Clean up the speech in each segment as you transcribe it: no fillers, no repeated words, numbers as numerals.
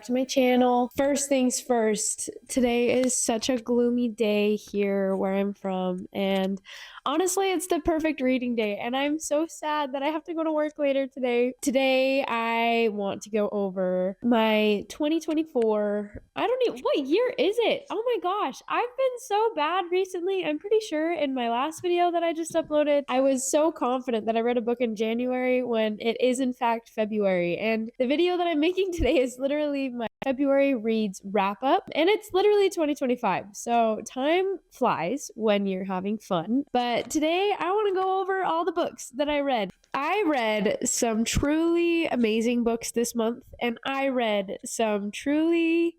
to my channel. First things first, today is such a gloomy day here where I'm from, and honestly, it's the perfect reading day, and I'm so sad that I have to go to work later today. Today, I want to go over my 2024, I don't even, what year is it? Oh my gosh, I've been so bad recently. I'm pretty sure in my last video that I just uploaded, I was so confident that I read a book in January when it is in fact February, and the video that I'm making today is literally my February reads wrap up, and it's literally 2025. So time flies when you're having fun. But today I want to go over all the books that I read. I read some truly amazing books this month, and I read some truly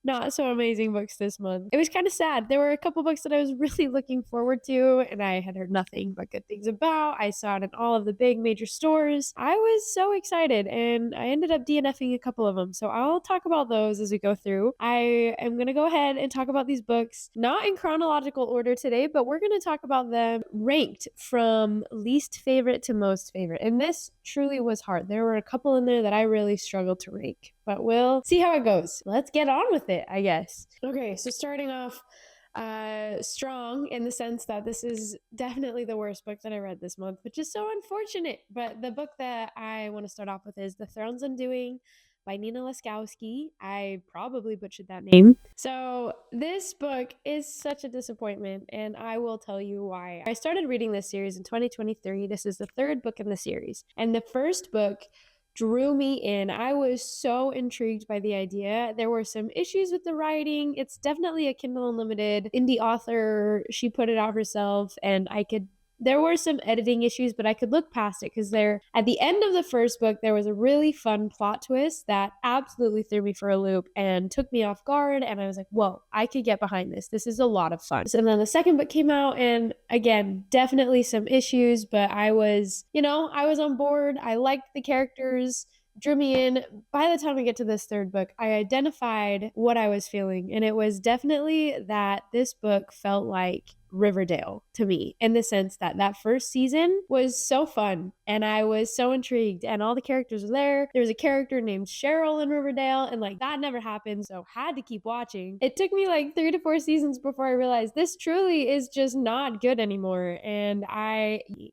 not so amazing books this month. It was kind of sad. There were a couple books that I was really looking forward to, and I had heard nothing but good things about. I saw it in all of the big major stores. I was so excited, and I ended up DNFing a couple of them. So I'll talk about those as we go through. I am going to go ahead and talk about these books, not in chronological order today, but we're going to talk about them ranked from least favorite to most favorite. And this truly was hard. There were a couple in there that I really struggled to rank, but we'll see how it goes. Let's get on with it, I guess. Okay, so starting off strong in the sense that this is definitely the worst book that I read this month, which is so unfortunate. But the book that I want to start off with is The Throne's Undoing by Nina Laskowski. I probably butchered that name. So this book is such a disappointment, and I will tell you why. I started reading this series in 2023. This is the third book in the series, and the first book drew me in. I was so intrigued by the idea. There were some issues with the writing. It's definitely a Kindle Unlimited indie author. She put it out herself, and there were some editing issues, but I could look past it because at the end of the first book, there was a really fun plot twist that absolutely threw me for a loop and took me off guard. And I was like, whoa, I could get behind this. This is a lot of fun. And then the second book came out, and again, definitely some issues, but I was on board. I liked the characters, drew me in. By the time we get to this third book, I identified what I was feeling, and it was definitely that this book felt like Riverdale to me, in the sense that that first season was so fun and I was so intrigued, and all the characters were there. There was a character named Cheryl in Riverdale, and like that never happened, so had to keep watching. It took me like 3 to 4 seasons before I realized this truly is just not good anymore, and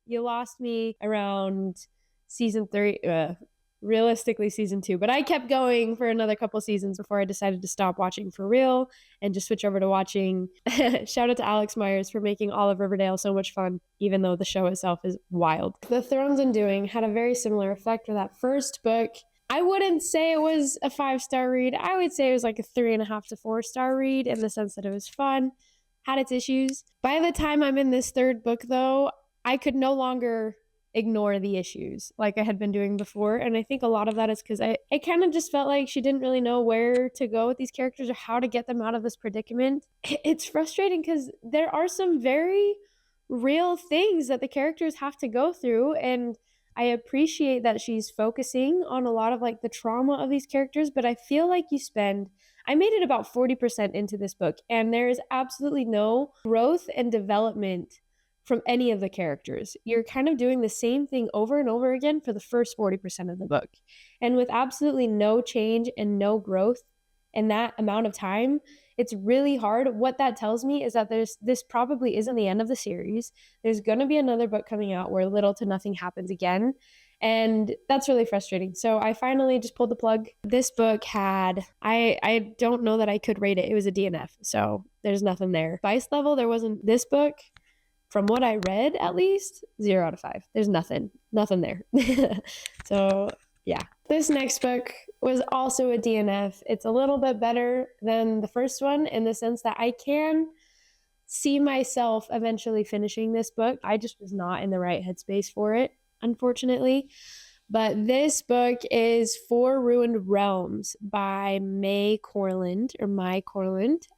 you lost me around season 3, realistically season 2, but I kept going for another couple seasons before I decided to stop watching for real and just switch over to watching. Shout out to Alex Meyers for making all of Riverdale so much fun, even though the show itself is wild. The Throne's Undoing had a very similar effect for that first book. I wouldn't say it was a 5-star read. I would say it was like a 3.5 to 4-star read, in the sense that it was fun, had its issues. By the time I'm in this third book, though, I could no longer ignore the issues like I had been doing before. And I think a lot of that is because I kind of just felt like she didn't really know where to go with these characters or how to get them out of this predicament. It's frustrating because there are some very real things that the characters have to go through, and I appreciate that she's focusing on a lot of like the trauma of these characters, but I feel like I made it about 40% into this book, and there is absolutely no growth and development from any of the characters. You're kind of doing the same thing over and over again for the first 40% of the book. And with absolutely no change and no growth in that amount of time, it's really hard. What that tells me is that this probably isn't the end of the series. There's going to be another book coming out where little to nothing happens again. And that's really frustrating. So I finally just pulled the plug. This book I don't know that I could rate it. It was a DNF. So there's nothing there. Spice level, there wasn't. This book, from what I read, at least 0 out of 5. There's nothing there. So yeah, this next book was also a DNF. It's a little bit better than the first one in the sense that I can see myself eventually finishing this book. I just was not in the right headspace for it, unfortunately. But this book is Four Ruined Realms by May Corland.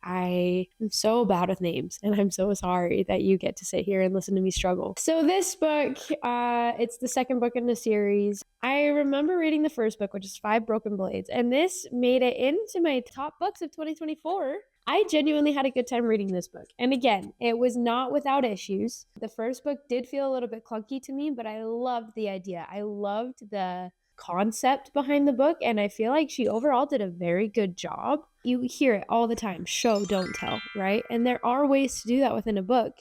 I am so bad with names, and I'm so sorry that you get to sit here and listen to me struggle. So this book, it's the second book in the series. I remember reading the first book, which is Five Broken Blades, and this made it into my top books of 2024. I genuinely had a good time reading this book. And again, it was not without issues. The first book did feel a little bit clunky to me, but I loved the idea. I loved the concept behind the book, and I feel like she overall did a very good job. You hear it all the time, show, don't tell, right? And there are ways to do that within a book.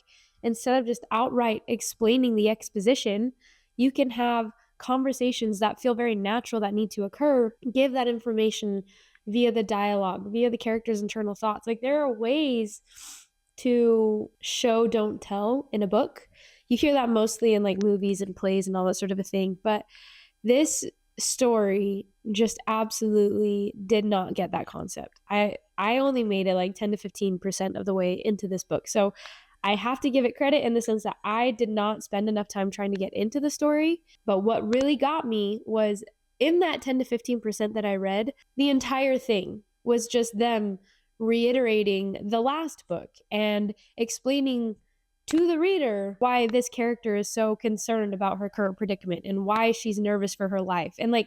Instead of just outright explaining the exposition, you can have conversations that feel very natural that need to occur, give that information via the dialogue, via the character's internal thoughts. Like, there are ways to show, don't tell in a book. You hear that mostly in like movies and plays and all that sort of a thing, but this story just absolutely did not get that concept. I only made it like 10 to 15% of the way into this book. So I have to give it credit in the sense that I did not spend enough time trying to get into the story. But what really got me was in that 10 to 15% that I read, the entire thing was just them reiterating the last book and explaining to the reader why this character is so concerned about her current predicament and why she's nervous for her life. And like,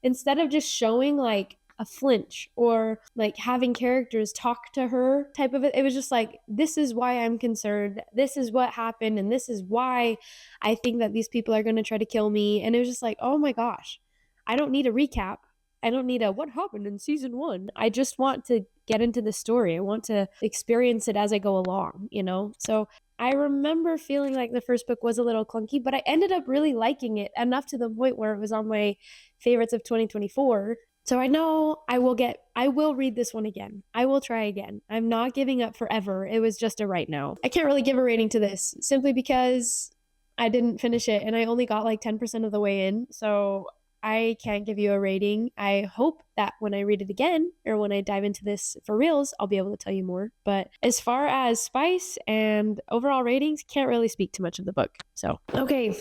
instead of just showing like a flinch or like having characters talk to her type of it was just like, this is why I'm concerned, this is what happened, and this is why I think that these people are going to try to kill me. And it was just like, oh my gosh, I don't need a recap. I don't need a what happened in season 1. I just want to get into the story. I want to experience it as I go along, you know? So I remember feeling like the first book was a little clunky, but I ended up really liking it enough to the point where it was on my favorites of 2024. So I know I will read this one again. I will try again. I'm not giving up forever. It was just a right now. I can't really give a rating to this simply because I didn't finish it and I only got like 10% of the way in. So I can't give you a rating. I hope that when I read it again or when I dive into this for reals, I'll be able to tell you more. But as far as spice and overall ratings, can't really speak too much of the book. So, okay,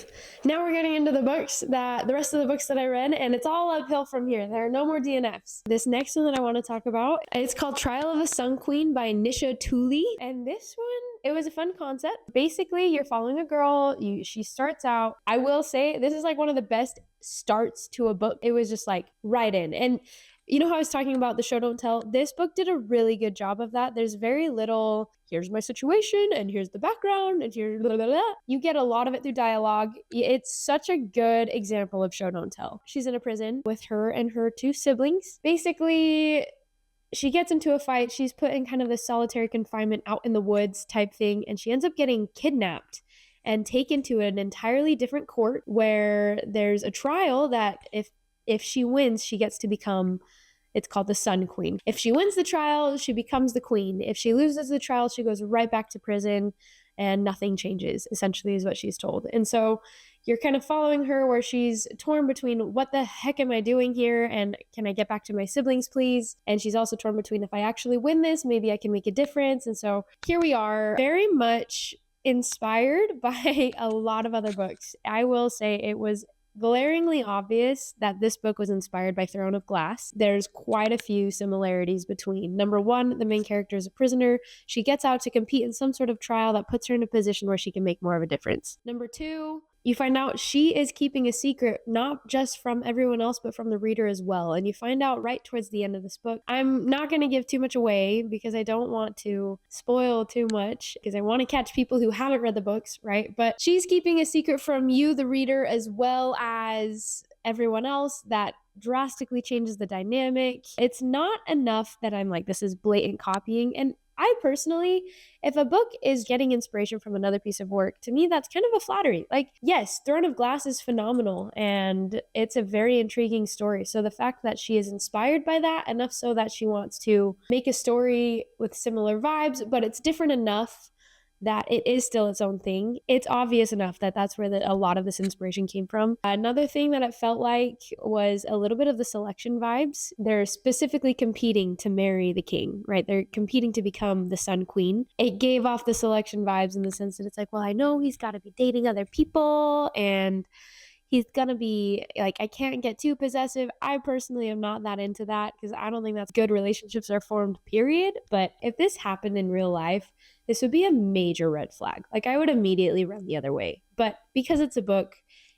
now we're getting into the rest of the books that I read, and it's all uphill from here. There are no more DNFs. This next one that I want to talk about, it's called Trial of a Sun Queen by Nisha Tooley. And this one, it was a fun concept. Basically, you're following a girl. She starts out, I will say, this is like one of the best starts to a book. It was just like right in. And you know how I was talking about the show don't tell? This book did a really good job of that. There's very little, here's my situation and here's the background and here's blah, blah, blah. You get a lot of it through dialogue. It's such a good example of show don't tell. She's in a prison with her and her 2 siblings. Basically, she gets into a fight. She's put in kind of this solitary confinement out in the woods type thing, and she ends up getting kidnapped and taken to an entirely different court where there's a trial that if she wins, she gets to become, it's called the Sun Queen. If she wins the trial, she becomes the queen. If she loses the trial, she goes right back to prison and nothing changes, essentially is what she's told. And so you're kind of following her where she's torn between what the heck am I doing here and can I get back to my siblings, please? And she's also torn between if I actually win this, maybe I can make a difference. And so here we are, very much inspired by a lot of other books. I will say it was glaringly obvious that this book was inspired by Throne of Glass. There's quite a few similarities between. Number 1, the main character is a prisoner. She gets out to compete in some sort of trial that puts her in a position where she can make more of a difference. Number 2, you find out she is keeping a secret, not just from everyone else, but from the reader as well. And you find out right towards the end of this book. I'm not going to give too much away because I don't want to spoil too much because I want to catch people who haven't read the books, right? But she's keeping a secret from you, the reader, as well as everyone else that drastically changes the dynamic. It's not enough that I'm like, this is blatant copying. And I personally, if a book is getting inspiration from another piece of work, to me, that's kind of a flattery. Like, yes, Throne of Glass is phenomenal and it's a very intriguing story. So the fact that she is inspired by that, enough so that she wants to make a story with similar vibes, but it's different enough that it is still its own thing. It's obvious enough that that's where a lot of this inspiration came from. Another thing that it felt like was a little bit of the selection vibes. They're specifically competing to marry the king, right? They're competing to become the Sun Queen. It gave off the selection vibes in the sense that it's like, well, I know he's got to be dating other people and he's gonna be like, I can't get too possessive. I personally am not that into that because I don't think that's good relationships are formed, period. But if this happened in real life, this would be a major red flag. Like, I would immediately run the other way. But because it's a book,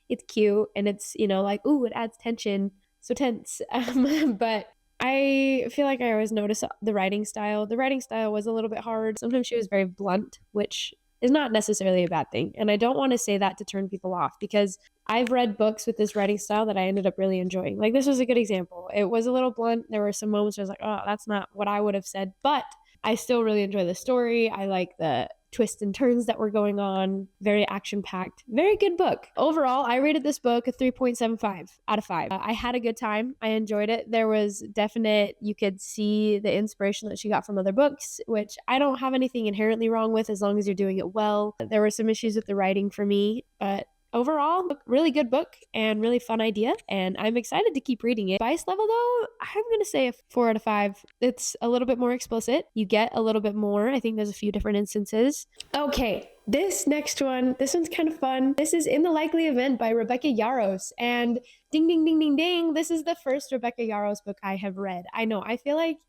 it's cute and it's, you know, like, ooh, it adds tension. So tense. But I feel like I always notice the writing style. The writing style was a little bit hard. Sometimes she was very blunt, which is not necessarily a bad thing. And I don't want to say that to turn people off, because I've read books with this writing style that I ended up really enjoying. Like, this was a good example. It was a little blunt. There were some moments where I was like, oh, that's not what I would have said, but I still really enjoy the story. I like the twists and turns that were going on. Very action-packed. Very good book. Overall, I rated this book a 3.75 out of 5. I had a good time. I enjoyed it. There was definite, you could see the inspiration that she got from other books, which I don't have anything inherently wrong with as long as you're doing it well. There were some issues with the writing for me, but overall, really good book and really fun idea, and I'm excited to keep reading it. Spice level though, I'm going to say a 4 out of 5. It's a little bit more explicit. You get a little bit more. I think there's a few different instances. Okay, this next one, this one's kind of fun. This is In the Likely Event by Rebecca Yarros, and ding, ding, ding, ding, ding, this is the first Rebecca Yarros book I have read. I know, I feel like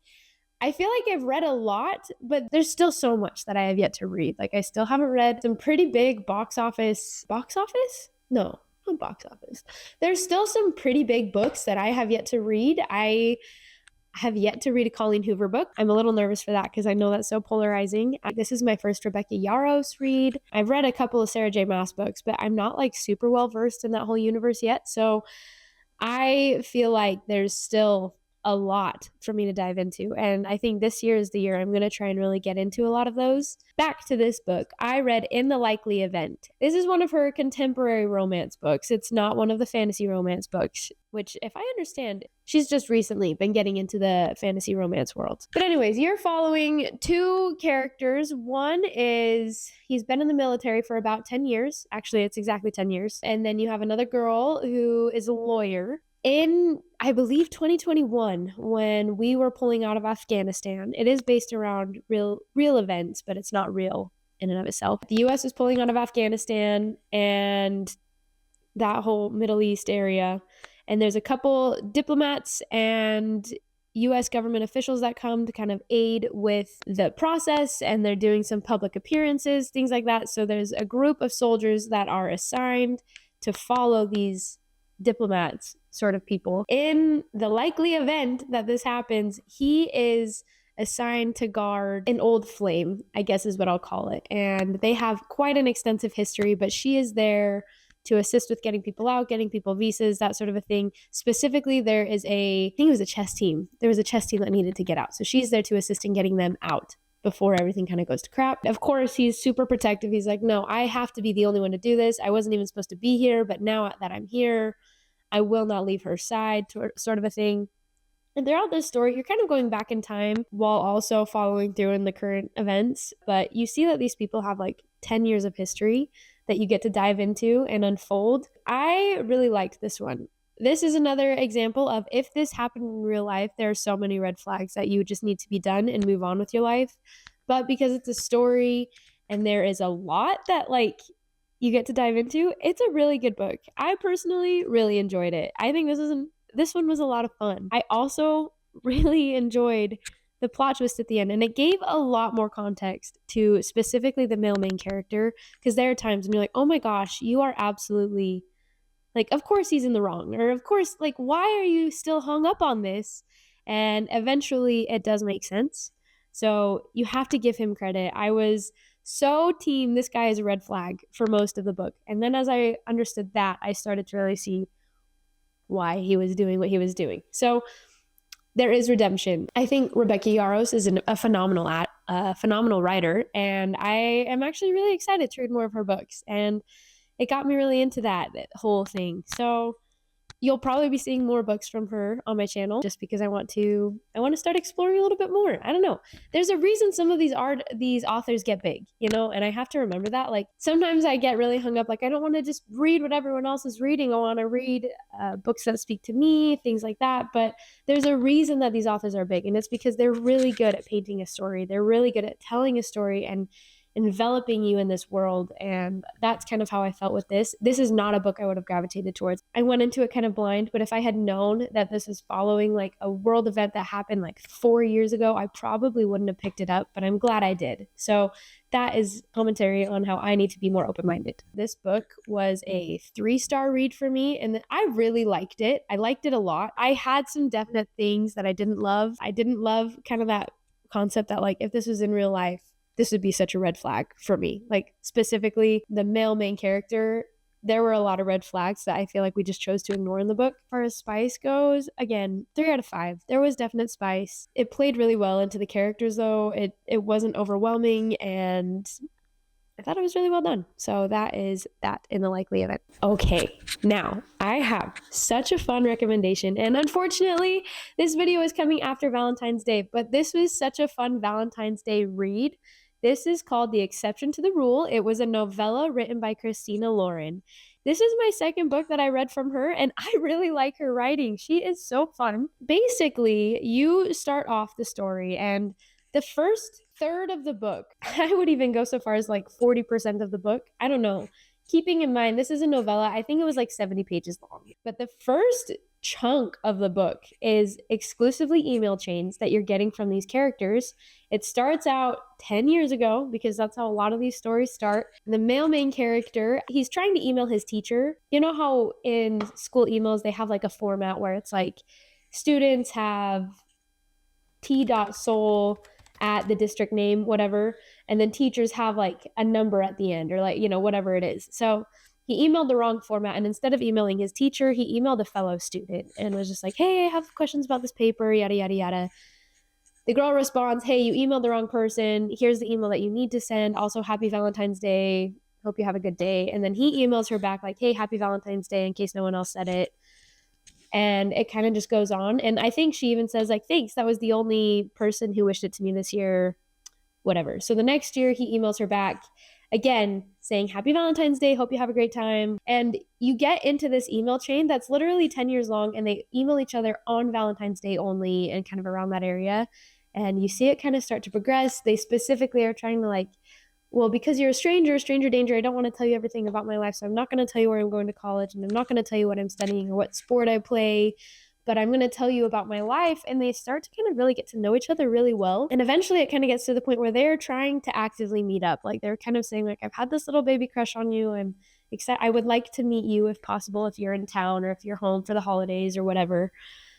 I've read a lot, but there's still so much that I have yet to read. Like, I still haven't read some pretty big box office? No, not box office. There's still some pretty big books that I have yet to read. I have yet to read a Colleen Hoover book. I'm a little nervous for that because I know that's so polarizing. This is my first Rebecca Yarros read. I've read a couple of Sarah J. Maas books, but I'm not like super well versed in that whole universe yet. So I feel like there's still a lot for me to dive into. And I think this year is the year I'm going to try and really get into a lot of those. Back to this book. I read In the Likely Event. This is one of her contemporary romance books. It's not one of the fantasy romance books, which, if I understand, she's just recently been getting into the fantasy romance world. But anyways, you're following two characters. One is, he's been in the military for about 10 years. Actually, it's exactly 10 years. And then you have another girl who is a lawyer. In, I believe, 2021, when we were pulling out of Afghanistan, it is based around real events, but it's not real in and of itself. The U.S. is pulling out of Afghanistan and that whole Middle East area, and there's a couple diplomats and U.S. government officials that come to kind of aid with the process, and they're doing some public appearances, things like that. So there's a group of soldiers that are assigned to follow these diplomats sort of people. In the likely event that this happens, he is assigned to guard an old flame, I guess is what I'll call it. And they have quite an extensive history, but she is there to assist with getting people out, getting people visas, that sort of a thing. Specifically, there is I think it was a chess team. There was a chess team that needed to get out. So she's there to assist in getting them out before everything kind of goes to crap. Of course, he's super protective. He's like, no, I have to be the only one to do this. I wasn't even supposed to be here, but now that I'm here, I will not leave her side, sort of a thing. And throughout this story, you're kind of going back in time while also following through in the current events. But you see that these people have like 10 years of history that you get to dive into and unfold. I really liked this one. This is another example of, if this happened in real life, there are so many red flags that you just need to be done and move on with your life. But because it's a story and there is a lot that like you get to dive into, it's a really good book. I personally really enjoyed it. I think this one was a lot of fun. I also really enjoyed the plot twist at the end, and it gave a lot more context to specifically the male main character, because there are times when you're like, oh my gosh, you are absolutely, like, of course he's in the wrong, or of course, like, why are you still hung up on this? And eventually it does make sense. So you have to give him credit. I was so team, this guy is a red flag for most of the book. And then as I understood that, I started to really see why he was doing what he was doing. So there is redemption. I think Rebecca Yarros is a phenomenal writer, and I am actually really excited to read more of her books. And it got me really into that whole thing. So you'll probably be seeing more books from her on my channel, just because I want to start exploring a little bit more. I don't know. There's a reason some of these authors get big, and I have to remember that. Like, sometimes I get really hung up. Like, I don't want to just read what everyone else is reading. I want to read books that speak to me, things like that. But there's a reason that these authors are big, and it's because they're really good at painting a story. They're really good at telling a story and enveloping you in this world. And that's kind of how I felt with this. This is not a book I would have gravitated towards. I went into it kind of blind, but if I had known that this is following like a world event that happened like 4 years ago, I probably wouldn't have picked it up, but I'm glad I did. So that is commentary on how I need to be more open-minded. This book was a 3-star read for me, and I really liked it. I liked it a lot. I had some definite things that I didn't love. I didn't love kind of that concept that, like, if this was in real life, this would be such a red flag for me. Like specifically the male main character, there were a lot of red flags that I feel like we just chose to ignore in the book. As far as spice goes, again, 3 out of 5. There was definite spice. It played really well into the characters though. It wasn't overwhelming, and I thought it was really well done. So that is that in the likely event. Okay, now I have such a fun recommendation. And unfortunately, this video is coming after Valentine's Day, but this was such a fun Valentine's Day read. This is called The Exception to the Rule. It was a novella written by Christina Lauren. This is my second book that I read from her, and I really like her writing. She is so fun. Basically, you start off the story, and the first third of the book, I would even go so far as like 40% of the book, I don't know. Keeping in mind, this is a novella. I think it was like 70 pages long. But the first chunk of the book is exclusively email chains that you're getting from these characters. It starts out 10 years ago, because that's how a lot of these stories start. The male main character, he's trying to email his teacher. You know how in school emails, they have like a format where it's like students have t.soul at the district name, whatever. And then teachers have like a number at the end, or like, whatever it is. So he emailed the wrong format. And instead of emailing his teacher, he emailed a fellow student and was just like, hey, I have questions about this paper, yada, yada, yada. The girl responds, hey, you emailed the wrong person. Here's the email that you need to send. Also, happy Valentine's Day. Hope you have a good day. And then he emails her back like, hey, happy Valentine's Day, in case no one else said it. And it kind of just goes on. And I think she even says like, thanks, that was the only person who wished it to me this year, whatever. So the next year he emails her back again saying, happy Valentine's Day, hope you have a great time. And you get into this email chain that's literally 10 years long, and they email each other on Valentine's Day only and kind of around that area. And you see it kind of start to progress. They specifically are trying to like, well, because you're a stranger danger, I don't want to tell you everything about my life. So I'm not going to tell you where I'm going to college, and I'm not going to tell you what I'm studying or what sport I play, but I'm going to tell you about my life. And they start to kind of really get to know each other really well. And eventually it kind of gets to the point where they're trying to actively meet up. Like they're kind of saying like, I've had this little baby crush on you. I'm excited. I would like to meet you if possible, if you're in town or if you're home for the holidays or whatever.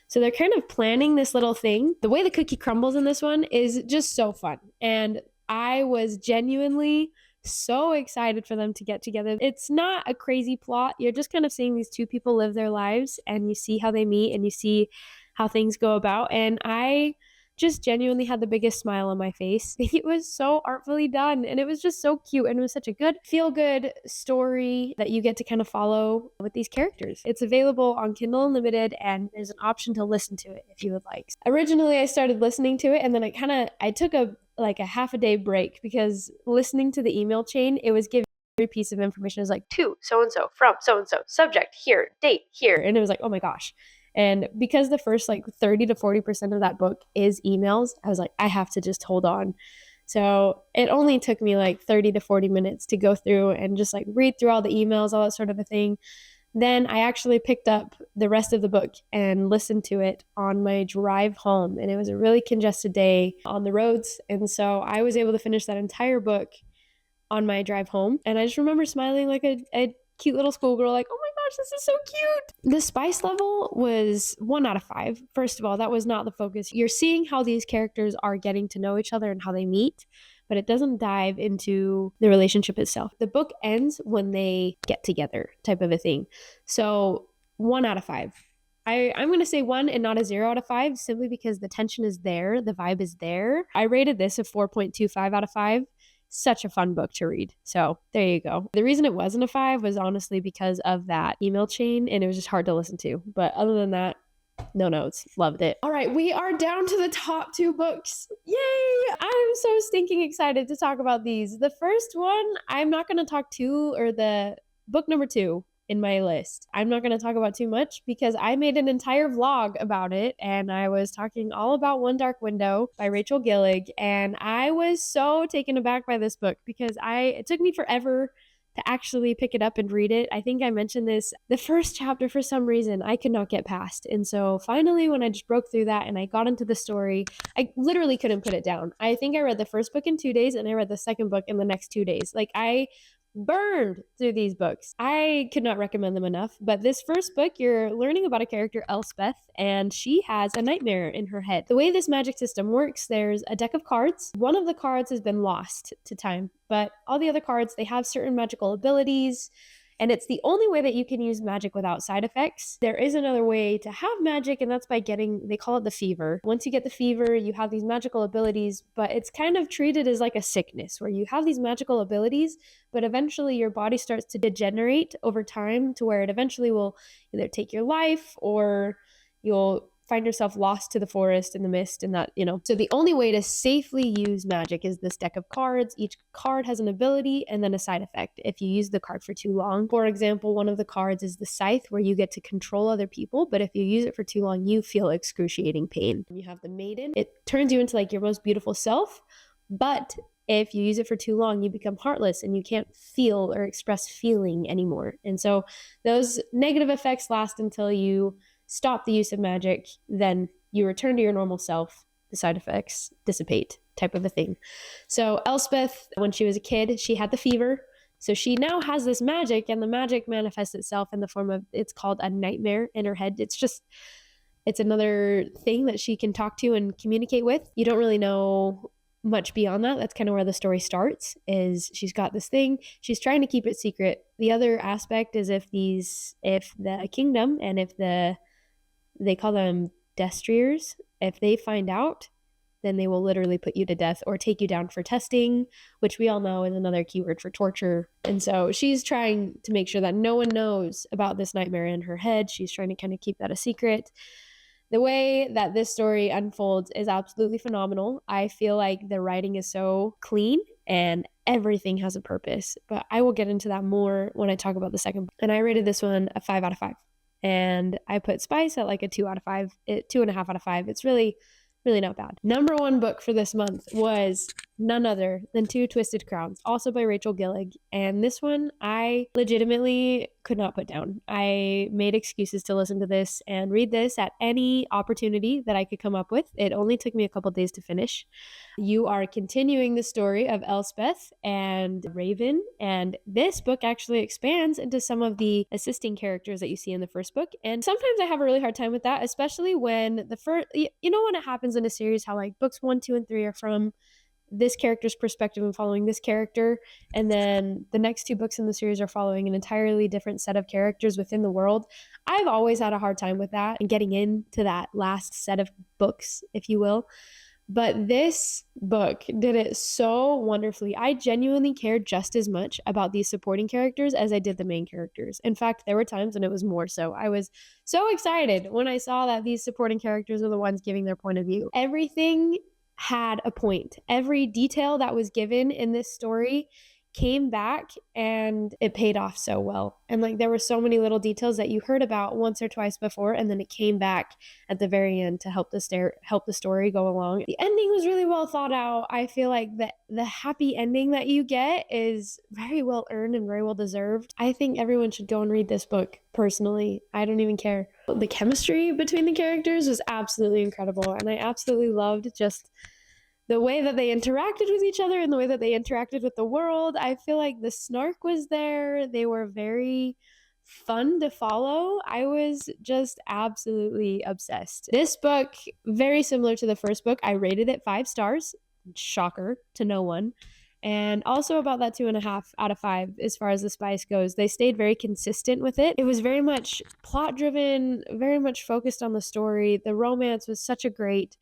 So they're kind of planning this little thing. The way the cookie crumbles in this one is just so fun. And I was genuinely so excited for them to get together. It's not a crazy plot. You're just kind of seeing these two people live their lives, and you see how they meet and you see how things go about. And I just genuinely had the biggest smile on my face. It was so artfully done, and it was just so cute, and it was such a good feel-good story that you get to kind of follow with these characters. It's available on Kindle Unlimited, and there's an option to listen to it if you would like. Originally, I started listening to it, and then I took a half a day break, because listening to the email chain, it was giving every piece of information is like, to so-and-so, from so-and-so, subject here, date here. And it was like, oh my gosh. And because the first like 30 to 40% of that book is emails, I was like, I have to just hold on. So it only took me like 30 to 40 minutes to go through and just like read through all the emails, all that sort of a thing. Then I actually picked up the rest of the book and listened to it on my drive home. And it was a really congested day on the roads. And so I was able to finish that entire book on my drive home. And I just remember smiling like a cute little schoolgirl, like, oh my gosh, this is so cute. The spice level was 1 out of 5. First of all, that was not the focus. You're seeing how these characters are getting to know each other and how they meet, but it doesn't dive into the relationship itself. The book ends when they get together, type of a thing. So 1 out of 5. I'm going to say 1 and not a 0 out of 5, simply because the tension is there. The vibe is there. I rated this a 4.25 out of 5. Such a fun book to read. So there you go. The reason it wasn't a 5 was honestly because of that email chain, and it was just hard to listen to. But other than that, no notes. Loved it. All right, we are down to the top 2 books. Yay! I'm so stinking excited to talk about these. The first one, I'm not going to talk to, or the book number 2 in my list, I'm not going to talk about too much, because I made an entire vlog about it, and I was talking all about One Dark Window by Rachel Gillig, and I was so taken aback by this book, because it took me forever to actually pick it up and read it. I think I mentioned this, the first chapter, for some reason, I could not get past. And so finally, when I just broke through that and I got into the story, I literally couldn't put it down. I think I read the first book in 2 days, and I read the second book in the next 2 days. Like, I burned through these books. I could not recommend them enough. But this first book, you're learning about a character, Elspeth, and she has a nightmare in her head. The way this magic system works, there's a deck of cards. One of the cards has been lost to time, but all the other cards, they have certain magical abilities. And it's the only way that you can use magic without side effects. There is another way to have magic, and that's by getting, they call it the fever. Once you get the fever, you have these magical abilities, but it's kind of treated as like a sickness where you have these magical abilities, but eventually your body starts to degenerate over time to where it eventually will either take your life or you'll find yourself lost to the forest in the mist and that, So the only way to safely use magic is this deck of cards. Each card has an ability and then a side effect if you use the card for too long. For example, one of the cards is the Scythe, where you get to control other people, but if you use it for too long, you feel excruciating pain. You have the Maiden. It turns you into like your most beautiful self, but if you use it for too long, you become heartless and you can't feel or express feeling anymore. And so those negative effects last until you stop the use of magic, then you return to your normal self, the side effects dissipate, type of a thing. So Elspeth, when she was a kid, she had the fever. So she now has this magic, and the magic manifests itself in the form of, it's called a nightmare in her head. It's another thing that she can talk to and communicate with. You don't really know much beyond that. That's kind of where the story starts, is she's got this thing. She's trying to keep it secret. The other aspect is if the kingdom and if they call them destriers, if they find out, then they will literally put you to death or take you down for testing, which we all know is another keyword for torture. And so she's trying to make sure that no one knows about this nightmare in her head. She's trying to kind of keep that a secret. The way that this story unfolds is absolutely phenomenal. I feel like the writing is so clean and everything has a purpose, but I will get into that more when I talk about the second book. And I rated this one a 5 out of 5. And I put Spice at like a 2 out of 5, 2.5 out of 5. It's really, really not bad. Number one book for this month was none other than Two Twisted Crowns, also by Rachel Gillig. And this one I legitimately could not put down. I made excuses to listen to this and read this at any opportunity that I could come up with. It only took me a couple days to finish. You are continuing the story of Elspeth and Raven, and this book actually expands into some of the assisting characters that you see in the first book. And sometimes I have a really hard time with that, especially when the first, when it happens in a series, how like books 1, 2, and 3 are from this character's perspective and following this character, and then the next 2 books in the series are following an entirely different set of characters within the world. I've always had a hard time with that and getting into that last set of books, if you will. But this book did it so wonderfully. I genuinely cared just as much about these supporting characters as I did the main characters. In fact, there were times when it was more so. I was so excited when I saw that these supporting characters were the ones giving their point of view. Everything had a point. Every detail that was given in this story came back and it paid off so well. And like there were so many little details that you heard about once or twice before, and then it came back at the very end to help the story go along. The ending was really well thought out. I feel like the happy ending that you get is very well earned and very well deserved. I think everyone should go and read this book. Personally, I don't even care. The chemistry between the characters was absolutely incredible, and I absolutely loved just the way that they interacted with each other and the way that they interacted with the world. I feel like the snark was there. They were very fun to follow. I was just absolutely obsessed. This book, very similar to the first book, I rated it 5 stars. Shocker to no one. And also about that 2.5 out of 5 as far as the Spice goes. They stayed very consistent with it. It was very much plot driven, very much focused on the story. The romance was such a great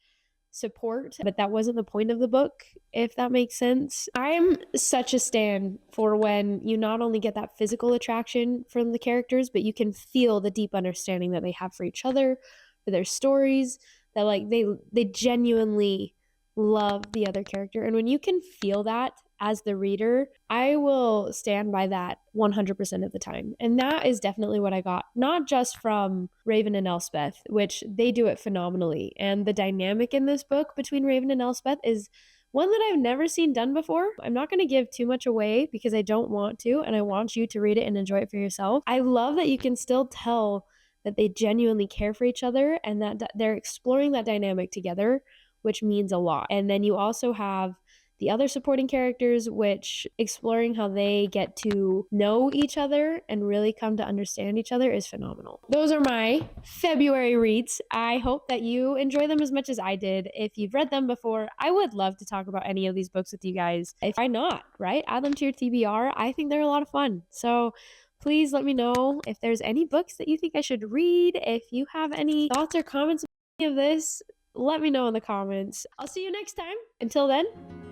support, but that wasn't the point of the book, if that makes sense. I'm such a stan for when you not only get that physical attraction from the characters, but you can feel the deep understanding that they have for each other, for their stories, that like they genuinely love the other character. And when you can feel that as the reader, I will stand by that 100% of the time. And that is definitely what I got, not just from Raven and Elspeth, which they do it phenomenally. And the dynamic in this book between Raven and Elspeth is one that I've never seen done before. I'm not going to give too much away because I don't want to, and I want you to read it and enjoy it for yourself. I love that you can still tell that they genuinely care for each other and that they're exploring that dynamic together, which means a lot. And then you also have the other supporting characters, which exploring how they get to know each other and really come to understand each other is phenomenal. Those are my February reads. I hope that you enjoy them as much as I did. If you've read them before, I would love to talk about any of these books with you guys. Why not, right? Add them to your TBR. I think they're a lot of fun. So please let me know if there's any books that you think I should read. If you have any thoughts or comments about any of this, let me know in the comments. I'll see you next time. Until then,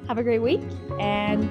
have a great week and